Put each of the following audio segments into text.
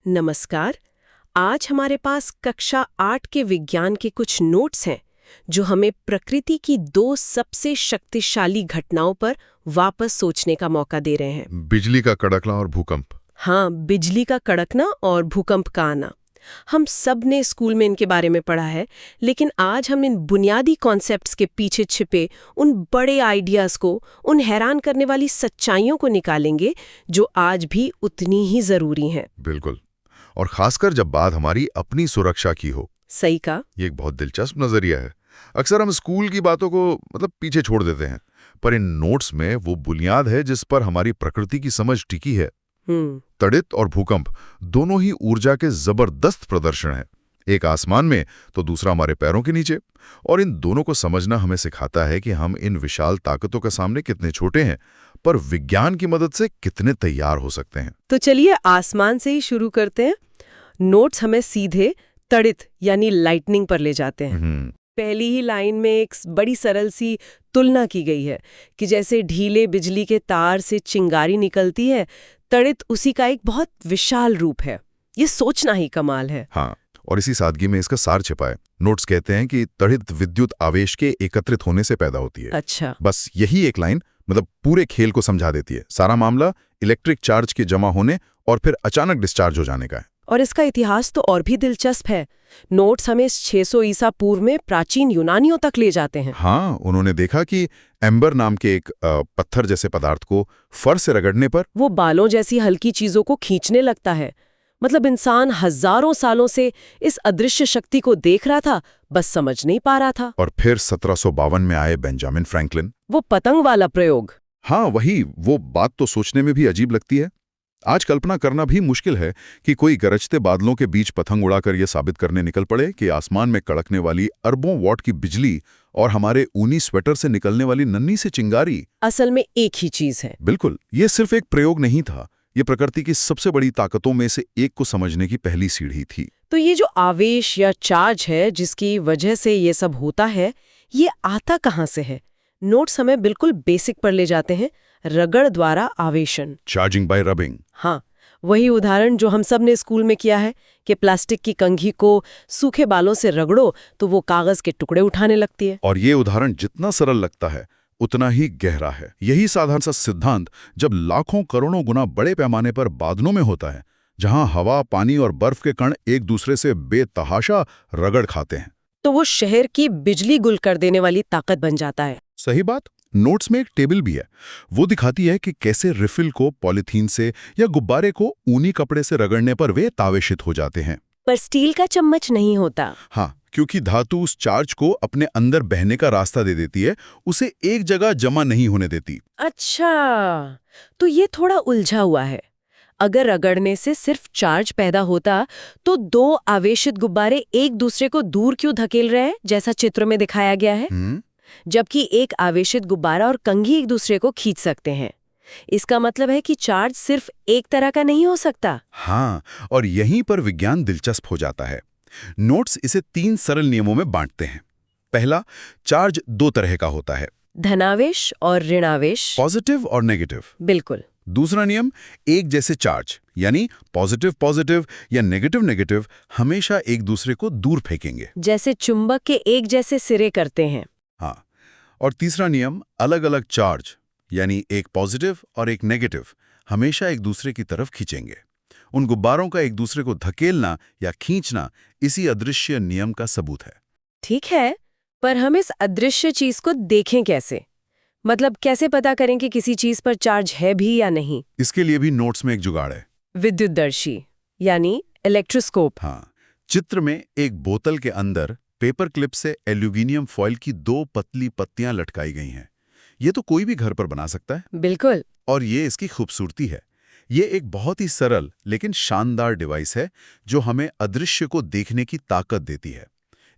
नमस्कार। आज हमारे पास कक्षा 8 के विज्ञान के कुछ नोट्स हैं जो हमें प्रकृति की दो सबसे शक्तिशाली घटनाओं पर वापस सोचने का मौका दे रहे हैं। बिजली का कड़कना और भूकंप। हाँ, बिजली का कड़कना और भूकंप का आना। हम सब ने स्कूल में इनके बारे में पढ़ा है, लेकिन आज हम इन बुनियादी कॉन्सेप्ट्स के पीछे छिपे उन बड़े आइडियाज को, उन हैरान करने वाली सच्चाइयों को निकालेंगे जो आज भी उतनी ही जरूरी हैं। बिल्कुल। और खासकर जब बात हमारी अपनी सुरक्षा की हो। सही कहा। ये एक बहुत दिलचस्प नजरिया है। अक्सर हम स्कूल की बातों को पीछे छोड़ देते हैं, पर इन नोट्स में वो बुनियाद है जिस पर हमारी प्रकृति की समझ टिकी है। तड़ित और भूकंप दोनों ही ऊर्जा के जबरदस्त प्रदर्शन हैं, एक आसमान में तो दूसरा हमारे पैरों के नीचे। और इन दोनों को समझना हमें सिखाता है कि हम इन विशाल ताकतों के सामने कितने छोटे हैं, पर विज्ञान की मदद से कितने तैयार हो सकते हैं। तो चलिए आसमान से ही शुरू करते हैं। नोट्स हमें सीधे तड़ित यानी लाइटनिंग पर ले जाते हैं। पहली ही लाइन में एक बड़ी सरल सी तुलना की गई है कि जैसे ढीले बिजली के तार से चिंगारी निकलती है, तड़ित उसी का एक बहुत विशाल रूप है। ये सोचना ही कमाल है। हाँ, और इसी सादगी में इसका सार छिपा है। नोट्स कहते हैं कि तड़ित विद्युत आवेश के एकत्रित होने से पैदा होती है। अच्छा। बस यही एक लाइन पूरे खेल को समझा देती है। सारा मामला इलेक्ट्रिक चार्ज के जमा होने और फिर अचानक डिस्चार्ज हो जाने का है। और इसका इतिहास तो और भी दिलचस्प है। नोट्स हमें 600 ईसा पूर्व में प्राचीन यूनानियों तक ले जाते हैं। हाँ, उन्होंने देखा कि एम्बर नाम के एक पत्थर जैसे पदार्थ को फर से रगड़ने पर वो बालों जैसी हल्की चीजों को खींचने लगता है। मतलब इंसान हजारों सालों से इस अदृश्य शक्ति को देख रहा था, बस समझ नहीं पा रहा था। और फिर 1752 में आए बेंजामिन फ्रैंकलिन। वो पतंग वाला प्रयोग। हाँ, वही। वो बात तो सोचने में भी अजीब लगती है। आज कल्पना करना भी मुश्किल है कि कोई गरजते बादलों के बीच पतंग उड़ाकर यह साबित करने निकल पड़े कि आसमान में कड़कने वाली अरबों वॉट की बिजली और हमारे ऊनी स्वेटर से निकलने वाली नन्ही से चिंगारी असल में एक ही चीज है। बिल्कुल। ये सिर्फ एक प्रयोग नहीं था, ये प्रकृति की सबसे बड़ी ताकतों में से एक को समझने की पहली सीढ़ी थी। तो ये जो आवेश या चार्ज है जिसकी वजह से ये सब होता है, ये आता कहाँ से है? नोट्स हमें बिल्कुल बेसिक पर ले जाते हैं। रगड़ द्वारा आवेशन, चार्जिंग बाय रबिंग। हाँ, वही उदाहरण जो हम सब ने स्कूल में किया है कि प्लास्टिक की कंघी को सूखे बालों से रगड़ो तो वो कागज के टुकड़े उठाने लगती है। और ये उदाहरण जितना सरल लगता है उतना ही गहरा है। यही साधारण सा सिद्धांत जब लाखों करोड़ों गुना बड़े पैमाने पर बादलों में होता है, जहां हवा, पानी और बर्फ के कण एक दूसरे से बेतहाशा रगड़ खाते हैं, तो वो शहर की बिजली गुल कर देने वाली ताकत बन जाता है। सही बात। नोट्स में एक टेबल भी है। वो दिखाती है कि कैसे रिफिल को पॉलीथीन से या गुब्बारे को ऊनी कपड़े से रगड़ने पर वे तावेशित हो जाते हैं। पर स्टील का चम्मच नहीं होता। हाँ, क्योंकि धातु उस चार्ज को अपने अंदर बहने का रास्ता दे देती है, उसे एक जगह जमा नहीं होने देती। अच्छा, तो ये थोड़ा उलझा हुआ है। अगर रगड़ने से सिर्फ चार्ज पैदा होता तो दो आवेशित गुब्बारे एक दूसरे को दूर क्यों धकेल रहे हैं, जैसा चित्र में दिखाया गया है? जबकि एक आवेशित गुब्बारा और कंघी एक दूसरे को खींच सकते हैं। इसका मतलब है कि चार्ज सिर्फ एक तरह का नहीं हो सकता। हाँ, और यहीं पर विज्ञान दिलचस्प हो जाता है। नोट्स इसे 3 सरल नियमों में बांटते हैं। पहला, चार्ज 2 तरह का होता है, धनावेश और ऋणावेश, पॉजिटिव और नेगेटिव। बिल्कुल। दूसरा नियम, एक जैसे चार्ज यानी पॉजिटिव पॉजिटिव या नेगेटिव नेगेटिव हमेशा एक दूसरे को दूर फेंकेंगे, जैसे चुंबक के एक जैसे सिरे करते हैं। हाँ। और तीसरा नियम, अलग अलग चार्ज यानी एक पॉजिटिव और एक नेगेटिव हमेशा एक दूसरे की तरफ खींचेंगे। उन गुब्बारों का एक दूसरे को धकेलना या खींचना इसी अदृश्य नियम का सबूत है। ठीक है, पर हम इस अदृश्य चीज को देखें कैसे? मतलब कैसे पता करें कि किसी चीज पर चार्ज है भी या नहीं? इसके लिए भी नोट्स में एक जुगाड़ है, विद्युतदर्शी यानी इलेक्ट्रोस्कोप। हाँ। चित्र में एक बोतल के अंदर पेपर क्लिप से एल्यूमिनियम फॉइल की 2 पतली पत्तियां लटकाई गई हैं। ये तो कोई भी घर पर बना सकता है। बिल्कुल। और ये इसकी खूबसूरती है। ये एक बहुत ही सरल लेकिन शानदार डिवाइस है जो हमें अदृश्य को देखने की ताकत देती है।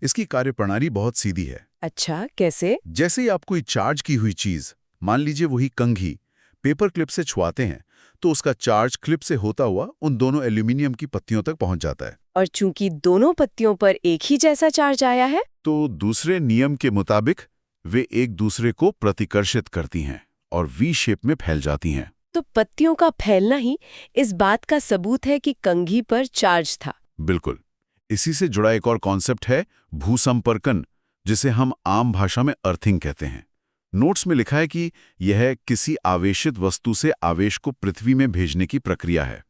इसकी कार्यप्रणाली बहुत सीधी है। अच्छा, कैसे? जैसे ही आप कोई चार्ज की हुई चीज, मान लीजिए वही कंघी, पेपर क्लिप से छुआते हैं तो उसका चार्ज क्लिप से होता हुआ उन दोनों एल्यूमिनियम की पत्तियों तक पहुंच जाता है। और चूंकि दोनों पत्तियों पर एक ही जैसा चार्ज आया है, तो दूसरे नियम के मुताबिक वे एक दूसरे को प्रतिकर्षित करती हैं और वी शेप में फैल जाती हैं। तो पत्तियों का फैलना ही इस बात का सबूत है कि कंघी पर चार्ज था। बिल्कुल। इसी से जुड़ा एक और कॉन्सेप्ट है भूसंपर्कन, जिसे हम आम भाषा में अर्थिंग कहते हैं। नोट्स में लिखा है कि यह किसी आवेशित वस्तु से आवेश को पृथ्वी में भेजने की प्रक्रिया है।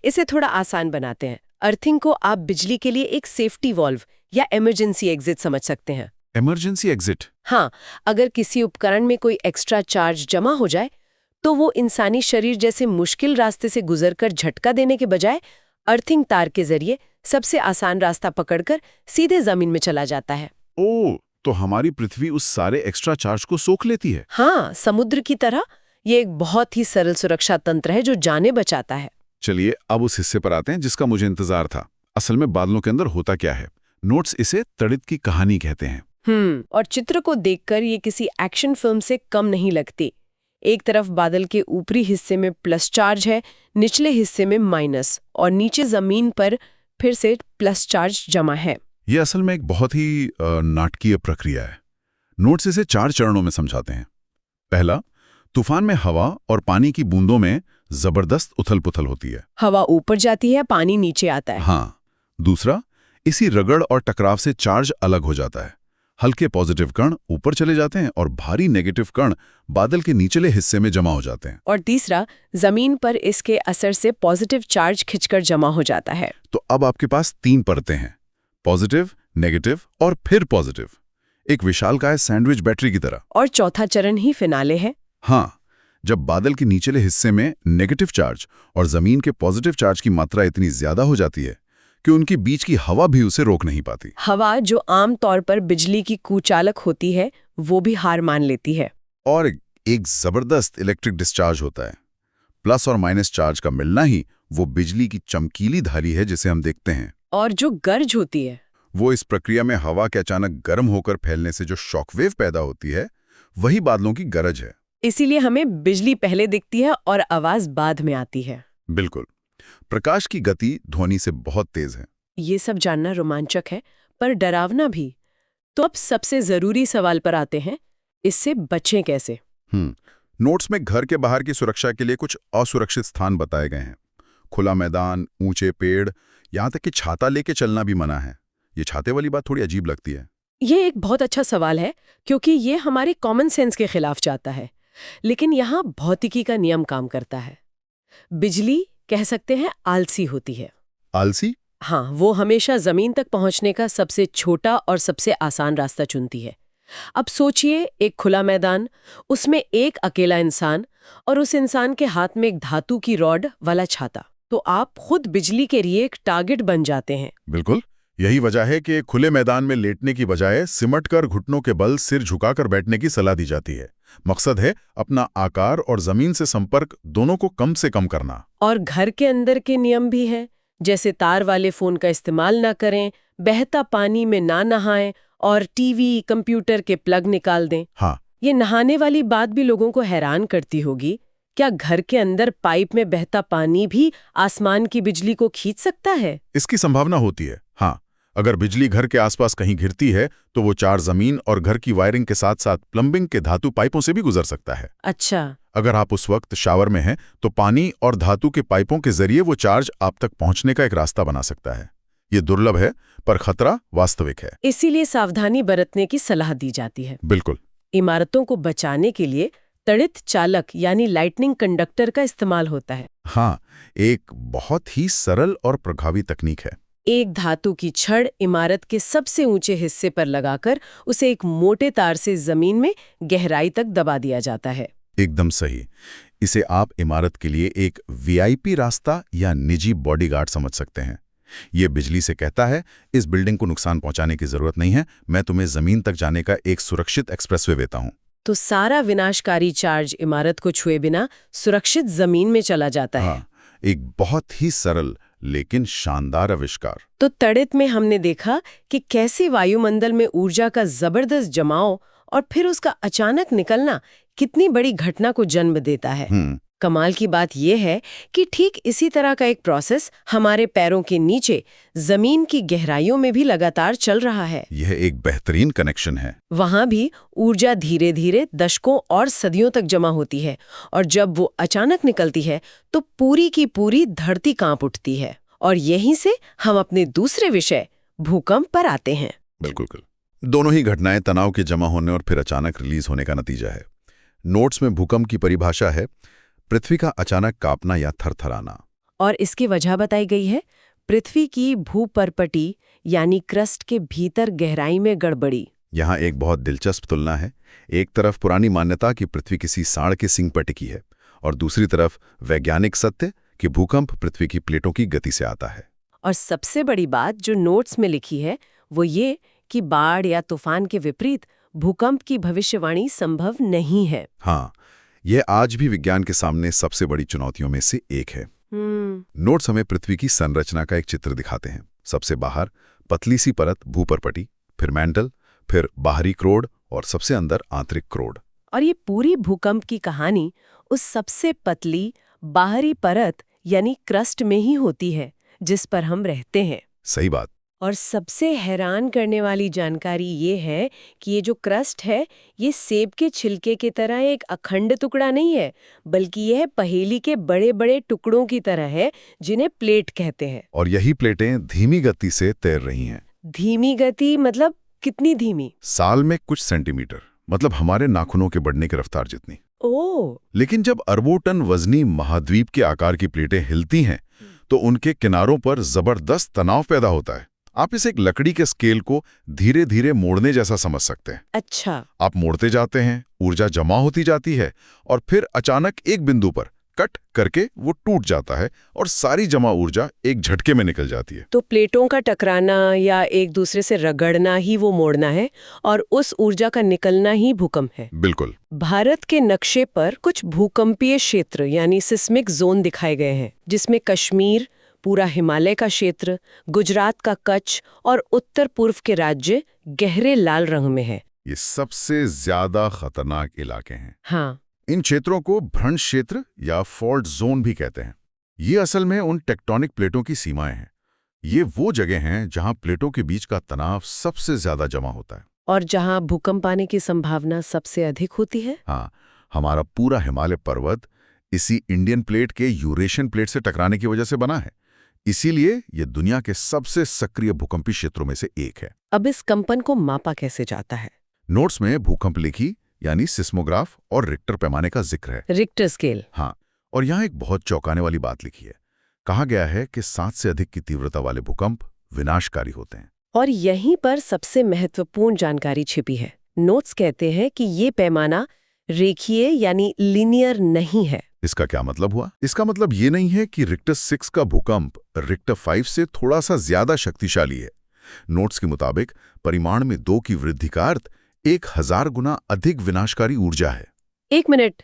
इसे थोड़ा आसान बनाते हैं। अर्थिंग को आप बिजली के लिए एक सेफ्टी वॉल्व या इमरजेंसी एग्जिट समझ सकते हैं। Emergency exit? हाँ, अगर किसी उपकरण में कोई एक्स्ट्रा चार्ज जमा हो जाए तो वो इंसानी शरीर जैसे मुश्किल रास्ते से गुजरकर झटका देने के बजाय अर्थिंग तार के जरिए सबसे आसान रास्ता पकड़कर सीधे जमीन में चला जाता है। ओह, तो हमारी पृथ्वी उस सारे एक्स्ट्रा चार्ज को सोख लेती है। हाँ, समुद्र की तरह ये एक बहुत ही सरल सुरक्षा तंत्र है जो जाने बचाता है। चलिए अब उस हिस्से पर आते हैं जिसका मुझे इंतजार था। असल में बादलों के अंदर होता क्या है? नोट्स इसे तड़ित की कहानी कहते हैं। और चित्र को देखकर ये किसी एक्शन फिल्म से कम नहीं लगती। एक तरफ बादल के ऊपरी हिस्से में प्लस चार्ज है, निचले हिस्से में माइनस, और नीचे जमीन पर फिर से प्लस चार्ज जमा है। ये असल में एक बहुत ही नाटकीय प्रक्रिया है। नोट्स इसे 4 चरणों में समझाते हैं। पहला, तूफान में हवा और पानी की बूंदों में जबरदस्त उथल-पुथल होती है। हवा ऊपर जाती है, पानी नीचे आता है। हाँ। दूसरा, इसी रगड़ और टकराव से चार्ज अलग हो जाता है। हल्के पॉजिटिव कण ऊपर चले जाते हैं और भारी नेगेटिव कण बादल के निचले हिस्से में जमा हो जाते हैं। और तीसरा, जमीन पर इसके असर से पॉजिटिव चार्ज खिंचकर जमा हो जाता है। तो अब आपके पास 3 परतें हैं, पॉजिटिव, नेगेटिव और फिर पॉजिटिव, एक विशालकाय सैंडविच बैटरी की तरह। और चौथा चरण ही फिनाले है। हाँ, जब बादल के निचले हिस्से में नेगेटिव चार्ज और जमीन के पॉजिटिव चार्ज की मात्रा इतनी ज्यादा हो जाती है कि उनके बीच की हवा भी उसे रोक नहीं पाती। हवा, जो आम तौर पर बिजली की कुचालक होती है, वो भी हार मान लेती है। और एक जबरदस्त इलेक्ट्रिक डिस्चार्ज होता है। प्लस और माइनस चार्ज का मिलना ही वो बिजली की चमकीली धारी है जिसे हम देखते हैं। और जो गर्ज होती है, वो इस प्रक्रिया में हवा के अचानक गर्म होकर फैलने से जो शॉकवेव पैदा होती है, वही बादलों की गरज है। इसीलिए हमें बिजली पहले दिखती है और आवाज बाद में आती है। बिल्कुल। प्रकाश की गति ध्वनि से बहुत तेज है। ये सब जानना रोमांचक है, पर डरावना भी। तो अब सबसे जरूरी सवाल पर आते हैं, इससे बचें कैसे? नोट्स में घर के बाहर की सुरक्षा के लिए कुछ असुरक्षित स्थान बताए गए हैं। खुला मैदान, ऊंचे पेड़, यहाँ तक कि छाता लेके चलना भी मना है। ये छाते वाली बात थोड़ी अजीब लगती है। ये एक बहुत अच्छा सवाल है, क्योंकि ये हमारे कॉमन सेंस के खिलाफ जाता है। लेकिन यहाँ भौतिकी का नियम काम करता है। बिजली, कह सकते हैं, आलसी होती है। आलसी? हाँ, वो हमेशा जमीन तक पहुंचने का सबसे छोटा और सबसे आसान रास्ता चुनती है। अब सोचिए, एक खुला मैदान, उसमें एक अकेला इंसान, और उस इंसान के हाथ में एक धातु की रॉड वाला छाता। तो आप खुद बिजली के लिए एक टारगेट बन जाते हैं। बिल्कुल। यही वजह है कि खुले मैदान में लेटने की बजाय सिमट कर घुटनों के बल सिर झुकाकर बैठने की सलाह दी जाती है। मकसद है अपना आकार और जमीन से संपर्क दोनों को कम से कम करना। और घर के अंदर के नियम भी हैं, जैसे तार वाले फोन का इस्तेमाल ना करें, बहता पानी में ना नहाएं और टीवी, कंप्यूटर के प्लग निकाल दें। हाँ, ये नहाने वाली बात भी लोगों को हैरान करती होगी। क्या घर के अंदर पाइप में बहता पानी भी आसमान की बिजली को खींच सकता है? इसकी संभावना होती है। हाँ, अगर बिजली घर के आसपास कहीं गिरती है तो वो चार्ज जमीन और घर की वायरिंग के साथ साथ प्लम्बिंग के धातु पाइपों से भी गुजर सकता है। अच्छा। अगर आप उस वक्त शावर में हैं तो पानी और धातु के पाइपों के जरिए वो चार्ज आप तक पहुंचने का एक रास्ता बना सकता है। ये दुर्लभ है, पर खतरा वास्तविक है। इसीलिए सावधानी बरतने की सलाह दी जाती है। बिल्कुल। इमारतों को बचाने के लिए तड़ित चालक यानी लाइटनिंग कंडक्टर का इस्तेमाल होता है। हाँ, एक बहुत ही सरल और प्रभावी तकनीक है। एक धातु की छड़ इमारत के सबसे ऊंचे हिस्से पर लगाकर उसे एक मोटे तार से जमीन में गहराई तक दबा दिया जाता है। एकदम सही। इसे आप इमारत के लिए एक वीआईपी रास्ता या निजी बॉडीगार्ड समझ सकते हैं। ये बिजली से कहता है, इस बिल्डिंग को नुकसान पहुंचाने की जरूरत नहीं है, मैं तुम्हें जमीन तक जाने का एक सुरक्षित एक्सप्रेसवे देता हूं। तो सारा विनाशकारी चार्ज इमारत को छुए बिना सुरक्षित जमीन में चला जाता है। हाँ, एक बहुत ही सरल लेकिन शानदार आविष्कार। तो तड़ित में हमने देखा कि कैसे वायुमंडल में ऊर्जा का जबरदस्त जमाव और फिर उसका अचानक निकलना कितनी बड़ी घटना को जन्म देता है। कमाल की बात यह है कि ठीक इसी तरह का एक प्रोसेस हमारे पैरों के नीचे जमीन की गहराइयों में भी लगातार चल रहा है। यह एक बेहतरीन कनेक्शन है। वहां भी ऊर्जा धीरे धीरे दशकों और सदियों तक जमा होती है और जब वो अचानक निकलती है तो पूरी की पूरी धरती कांप उठती है। और यहीं से हम अपने दूसरे विषय भूकंप पर आते हैं। बिल्कुल। दोनों ही घटनाएं तनाव के जमा होने और फिर अचानक रिलीज होने का नतीजा है। नोट्स में भूकंप की परिभाषा है पृथ्वी का अचानक कांपना या थरथराना। और इसकी वजह बताई गई है पृथ्वी की भूपर्पटी यानी क्रस्ट के भीतर गहराई में गड़बड़ी। यहाँ एक बहुत दिलचस्प तुलना है। एक तरफ पुरानी मान्यता कि पृथ्वी किसी सांड के सींग पर टिकी है और दूसरी तरफ वैज्ञानिक सत्य कि भूकंप पृथ्वी की प्लेटों की गति से आता है। और सबसे बड़ी बात जो नोट्स में लिखी है वो ये कि बाढ़ या तूफान के विपरीत भूकंप की भविष्यवाणी संभव नहीं है। हाँ, यह आज भी विज्ञान के सामने सबसे बड़ी चुनौतियों में से एक है। नोट्स हमें पृथ्वी की संरचना का एक चित्र दिखाते हैं। सबसे बाहर पतली सी परत भूपर्पटी, फिर मैंटल, फिर बाहरी क्रोड और सबसे अंदर आंतरिक क्रोड। और ये पूरी भूकंप की कहानी उस सबसे पतली बाहरी परत यानी क्रस्ट में ही होती है जिस पर हम रहते हैं। सही बात। और सबसे हैरान करने वाली जानकारी ये है कि ये जो क्रस्ट है ये सेब के छिलके की तरह एक अखंड टुकड़ा नहीं है, बल्कि यह पहेली के बड़े बड़े टुकड़ों की तरह है जिन्हें प्लेट कहते हैं। और यही प्लेटें धीमी गति से तैर रही हैं। धीमी गति मतलब कितनी धीमी? साल में कुछ सेंटीमीटर, मतलब हमारे नाखूनों के बढ़ने की रफ्तार जितनी। ओह! लेकिन जब अरबों टन वजनी महाद्वीप के आकार की प्लेटें हिलती हैं तो उनके किनारों पर जबरदस्त तनाव पैदा होता है। आप इसे एक लकड़ी के स्केल को धीरे धीरे मोड़ने जैसा समझ सकते हैं। अच्छा। आप मोड़ते जाते हैं, ऊर्जा जमा होती जाती है और फिर अचानक एक बिंदु पर कट करके वो टूट जाता है और सारी जमा ऊर्जा एक झटके में निकल जाती है। तो प्लेटों का टकराना या एक दूसरे से रगड़ना ही वो मोड़ना है और उस ऊर्जा का निकलना ही भूकंप है। बिल्कुल। भारत के नक्शे पर कुछ भूकंपीय क्षेत्र यानी सिस्मिक जोन दिखाए गए हैं, जिसमें कश्मीर, पूरा हिमालय का क्षेत्र, गुजरात का कच्छ और उत्तर पूर्व के राज्य गहरे लाल रंग में है। ये सबसे ज्यादा खतरनाक इलाके हैं। हाँ। इन क्षेत्रों को भ्रंश क्षेत्र या फॉल्ट जोन भी कहते हैं। ये असल में उन टेक्टोनिक प्लेटों की सीमाएं हैं। ये वो जगह हैं जहां प्लेटों के बीच का तनाव सबसे ज्यादा जमा होता है और जहां भूकंप आने की संभावना सबसे अधिक होती है। हाँ, हमारा पूरा हिमालय पर्वत इसी इंडियन प्लेट के यूरेशियन प्लेट से टकराने की वजह से बना है। इसीलिए ये दुनिया के सबसे सक्रिय भूकंपी क्षेत्रों में से एक है। अब इस कंपन को मापा कैसे जाता है? नोट्स में भूकंप लिखी यानी सिस्मोग्राफ और रिक्टर पैमाने का जिक्र है। Richter scale. हाँ, और यहाँ एक बहुत चौंकाने वाली बात लिखी है। कहा गया है कि 7 से अधिक की तीव्रता वाले भूकंप विनाशकारी होते हैं। और यहीं पर सबसे महत्वपूर्ण जानकारी छिपी है। नोट्स कहते हैं कि ये पैमाना रेखीय यानी लीनियर नहीं है। इसका क्या मतलब हुआ? इसका मतलब ये नहीं है कि रिक्टर 6 का भूकंप रिक्टर 5 से थोड़ा सा ज्यादा शक्तिशाली है। नोट्स के मुताबिक परिमाण में 2 की वृद्धि का अर्थ 1000 गुना अधिक विनाशकारी ऊर्जा है। 1 मिनट,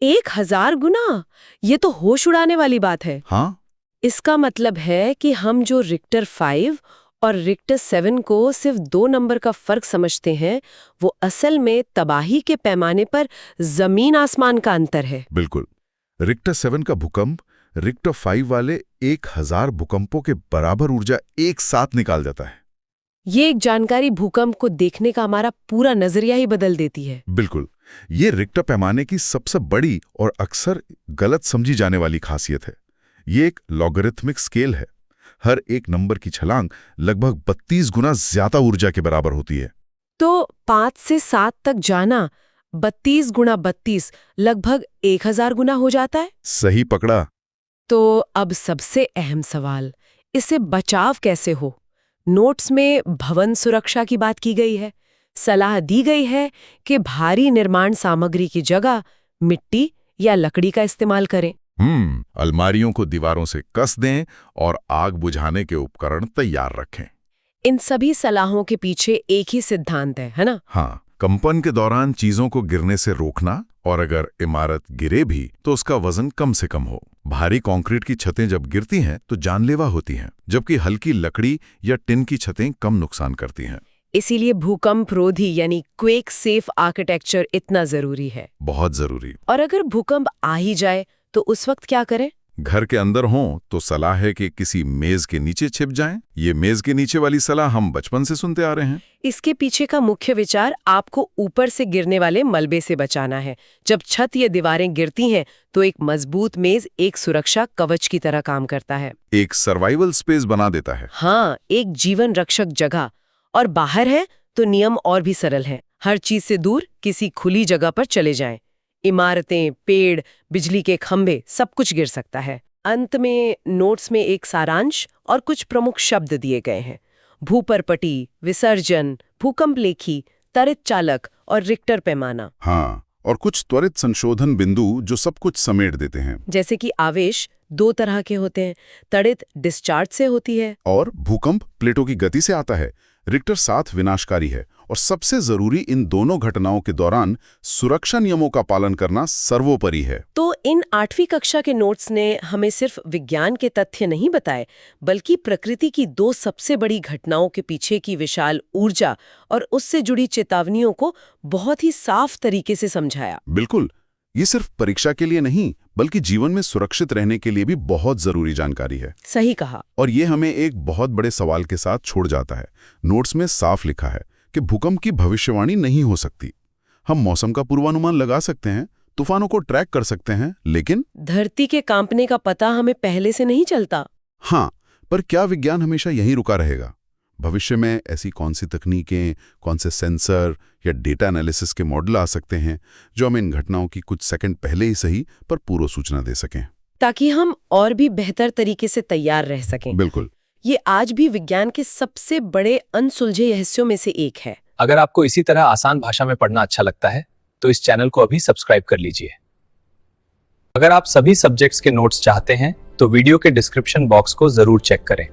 1000 गुना? ये तो होश उड़ाने वाली बात है। हाँ, इसका मतलब है कि हम जो रिक्टर 5 और रिक्टर 7 को सिर्फ 2 नंबर का फर्क समझते हैं, वो असल में तबाही के पैमाने पर जमीन आसमान का अंतर है। बिल्कुल। रिक्टर 7 का भूकंप रिक्टर 5 वाले 1000 भूकंपों के बराबर ऊर्जा एक साथ निकाल देता है। ये एक जानकारी भूकंप को देखने का हमारा पूरा नजरिया ही बदल देती है। बिल्कुल। ये रिक्टर पैमाने की सबसे बड़ी और अक्सर गलत समझी जाने वाली खासियत है। ये एक लॉगरिथमिक स्केल है। हर एक नंबर की छलांग लगभग 32 गुना ज्यादा ऊर्जा के बराबर होती है। तो 5 से 7 तक जाना 32 गुना 32 लगभग 1000 गुना हो जाता है। सही पकड़ा। तो अब सबसे अहम सवाल, इसे बचाव कैसे हो? नोट्स में भवन सुरक्षा की बात की गई है। सलाह दी गई है कि भारी निर्माण सामग्री की जगह मिट्टी या लकड़ी का इस्तेमाल करें। अलमारियों को दीवारों से कस दें और आग बुझाने के उपकरण तैयार रखें। इन सभी सलाहों के पीछे एक ही सिद्धांत है ना? हाँ, कंपन के दौरान चीजों को गिरने से रोकना और अगर इमारत गिरे भी तो उसका वजन कम से कम हो। भारी कंक्रीट की छतें जब गिरती हैं तो जानलेवा होती हैं, जबकि हल्की लकड़ी या टिन की छतें कम नुकसान करती हैं। इसीलिए भूकंप रोधी यानी क्वेक सेफ आर्किटेक्चर इतना जरूरी है। बहुत जरूरी। और अगर भूकंप आ ही जाए तो उस वक्त क्या करें? घर के अंदर हों तो सलाह है कि किसी मेज के नीचे छिप जाएं। ये मेज के नीचे वाली सलाह हम बचपन से सुनते आ रहे हैं। इसके पीछे का मुख्य विचार आपको ऊपर से गिरने वाले मलबे से बचाना है। जब छत या दीवारें गिरती हैं तो एक मजबूत मेज एक सुरक्षा कवच की तरह काम करता है। एक सर्वाइवल स्पेस बना देता है। हाँ, एक जीवन रक्षक जगह। और बाहर है तो नियम और भी सरल है। हर चीज से दूर किसी खुली जगह पर चले जाएं। इमारतें, पेड़, बिजली के खंभे, सब कुछ गिर सकता है। अंत में नोट्स में एक सारांश और कुछ प्रमुख शब्द दिए गए हैं। भूपरपटी, विसर्जन, भूकंप लेखी, त्वरित चालक और रिक्टर पैमाना। हाँ, और कुछ त्वरित संशोधन बिंदु जो सब कुछ समेट देते हैं। जैसे कि आवेश 2 तरह के होते हैं। त्वरित डिस्चार्ज से होती है और भूकंप प्लेटों की गति से आता है। रिक्टर 7 विनाशकारी है। और सबसे जरूरी, इन दोनों घटनाओं के दौरान सुरक्षा नियमों का पालन करना सर्वोपरि है। तो इन 8वीं कक्षा के नोट्स ने हमें सिर्फ विज्ञान के तथ्य नहीं बताए, बल्कि प्रकृति की 2 सबसे बड़ी घटनाओं के पीछे की विशाल ऊर्जा और उससे जुड़ी चेतावनियों को बहुत ही साफ तरीके से समझाया। बिल्कुल, ये सिर्फ परीक्षा के लिए नहीं, बल्कि जीवन में सुरक्षित रहने के लिए भी बहुत जरूरी जानकारी है। सही कहा। और ये हमें एक बहुत बड़े सवाल के साथ छोड़ जाता है। नोट्स में साफ लिखा है कि भूकंप की भविष्यवाणी नहीं हो सकती। हम मौसम का पूर्वानुमान लगा सकते हैं, तूफानों को ट्रैक कर सकते हैं, लेकिन धरती के कांपने का पता हमें पहले से नहीं चलता। हाँ, पर क्या विज्ञान हमेशा यहीं रुका रहेगा? भविष्य में ऐसी कौन सी तकनीकें, कौन से सेंसर या डेटा एनालिसिस के मॉडल आ सकते हैं जो हमें इन घटनाओं की कुछ सेकंड पहले ही सही पर पूर्व सूचना दे सकें, ताकि हम और भी बेहतर तरीके से तैयार रह सकें। बिल्कुल। ये आज भी विज्ञान के सबसे बड़े अनसुलझे रहस्यों में से एक है। अगर आपको इसी तरह आसान भाषा में पढ़ना अच्छा लगता है तो इस चैनल को अभी सब्सक्राइब कर लीजिए। अगर आप सभी सब्जेक्ट्स के नोट्स चाहते हैं तो वीडियो के डिस्क्रिप्शन बॉक्स को जरूर चेक करें।